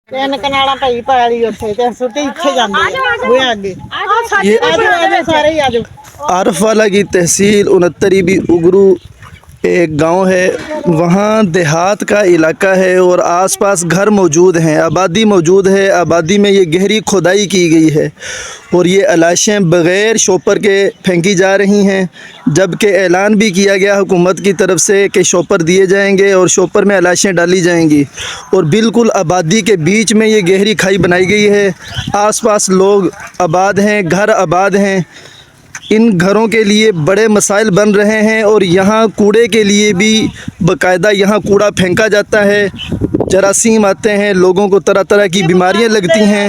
ਤਿੰਨ ਕਨਾਲਾਂ ਭਾਈ ਪਾਲੀ ਉੱਥੇ ਤੇ ਸੁੱਤੇ ਇੱਥੇ ਜਾਂਦੇ ਹੋਏ ਅੱਗੇ ਆਜੋ ਸਾਰੇ ਹੀ ਆਜੋ। आरफ वाला की तहसील 69 भी उगरू एक गांव है। वहाँ देहात का इलाका है और आसपास घर मौजूद हैं, आबादी मौजूद है। आबादी में ये गहरी खुदाई की गई है और ये अलाशें बग़ैर शॉपर के फेंकी जा रही हैं, जबकि ऐलान भी किया गया हुकूमत की तरफ से कि शॉपर दिए जाएंगे और शॉपर में अलाशें डाली जाएंगी। और बिल्कुल आबादी के बीच में ये गहरी खाई बनाई गई है। आसपास लोग आबाद हैं, घर आबाद हैं। इन घरों के लिए बड़े मसाइल बन रहे हैं और यहाँ कूड़े के लिए भी बाकायदा यहाँ कूड़ा फेंका जाता है। जरासीम आते हैं, लोगों को तरह तरह की बीमारियाँ लगती हैं।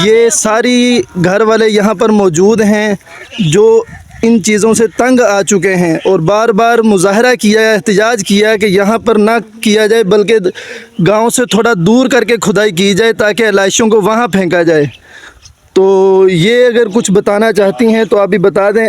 ये सारी घर वाले यहाँ पर मौजूद हैं जो इन चीज़ों से तंग आ चुके हैं और बार बार मुजाहरा किया, एहतजाज किया कि यहाँ पर ना किया जाए बल्कि गांव से थोड़ा दूर करके खुदाई की जाए ताकि लाशों को वहाँ फेंका जाए। तो ये अगर कुछ बताना चाहती हैं तो आप भी बता दें,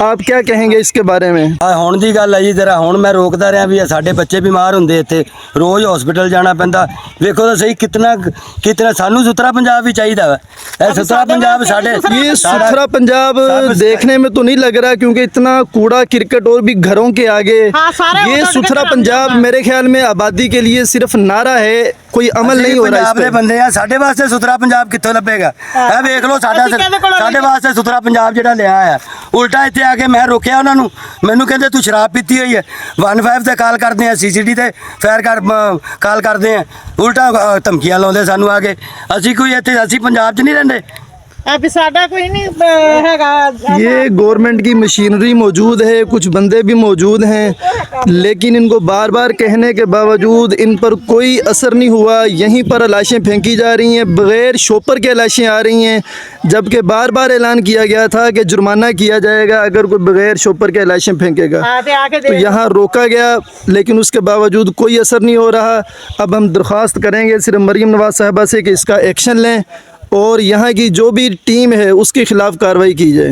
आप क्या कहेंगे इसके बारे में? ਹੁਣ ਦੀ ਗੱਲ ਹੈ ਜੀ ਜਰਾ ਹੁਣ ਮੈਂ ਰੋਕਦਾ ਰਿਹਾ ਵੀ ਸਾਡੇ ਬੱਚੇ ਬਿਮਾਰ ਹੁੰਦੇ ਇੱਥੇ ਰੋਜ਼ ਹਸਪੀਟਲ ਜਾਣਾ ਪੈਂਦਾ। ਵੇਖੋ ਤਾਂ ਸਹੀ ਕਿਤਨਾ ਸਾਨੂੰ ਸੁਥਰਾ ਪੰਜਾਬ ਵੀ ਚਾਹੀਦਾ ਹੈ। ਇਹ ਸੁਥਰਾ ਪੰਜਾਬ ਸਾਡੇ ये सुथरा पंजाब देखने में तो नहीं लग रहा क्योंकि इतना कूड़ा क्रिकेट और भी घरों के आगे। ये सुथरा पंजाब मेरे ख्याल में आबादी के लिए सिर्फ नारा है, कोई अमल नहीं हो रहा ਪੰਜਾਬ ਦੇ ਬੰਦੇ ਆ। ਸਾਡੇ ਵਾਸਤੇ ਸੁਥਰਾ ਪੰਜਾਬ ਕਿੱਥੋਂ ਲੱਭੇਗਾ? ਇਹ ਵੇਖ ਲਓ ਸਾਡੇ ਵਾਸਤੇ ਸੁਥਰਾ ਪੰਜਾਬ ਜਿਹੜਾ ਲਿਆ ਆ ਉਲਟਾ ਇੱਥੇ ਆ ਕੇ ਮੈਂ ਰੋਕਿਆ ਉਹਨਾਂ ਨੂੰ। ਮੈਨੂੰ ਕਹਿੰਦੇ ਤੂੰ ਸ਼ਰਾਬ ਪੀਤੀ ਹੋਈ ਹੈ। 15 ਤੇ ਕਾਲ ਕਰਦੇ ਆ, CCTV ਤੇ ਕਾਲ ਕਰਦੇ ਆ, ਉਲਟਾ ਧਮਕੀਆਂ ਲਾਉਂਦੇ ਸਾਨੂੰ ਆ ਕੇ। ਅਸੀਂ ਕੋਈ ਇੱਥੇ ਅਸੀਂ ਪੰਜਾਬ 'ਚ ਨਹੀਂ ਰਹਿੰਦੇ। अभी साडा कोई नहीं हैगा। ये गवर्नमेंट की मशीनरी मौजूद है, कुछ बंदे भी मौजूद हैं, लेकिन इनको बार बार कहने के बावजूद इन पर कोई असर नहीं हुआ। यहीं पर लाशें फेंकी जा रही हैं, बग़ैर शॉपर के लाशें आ रही हैं, जबकि बार बार ऐलान किया गया था कि जुर्माना किया जाएगा अगर कोई बग़ैर शॉपर के लाशें फेंकेगा। तो यहाँ रोका गया लेकिन उसके बावजूद कोई असर नहीं हो रहा। अब हम दरख्वास्त करेंगे सिर्फ मरीम नवाज़ साहिबा से कि इसका एक्शन लें और यहाँ की जो भी टीम है उसके ख़िलाफ़ कार्रवाई की जाए।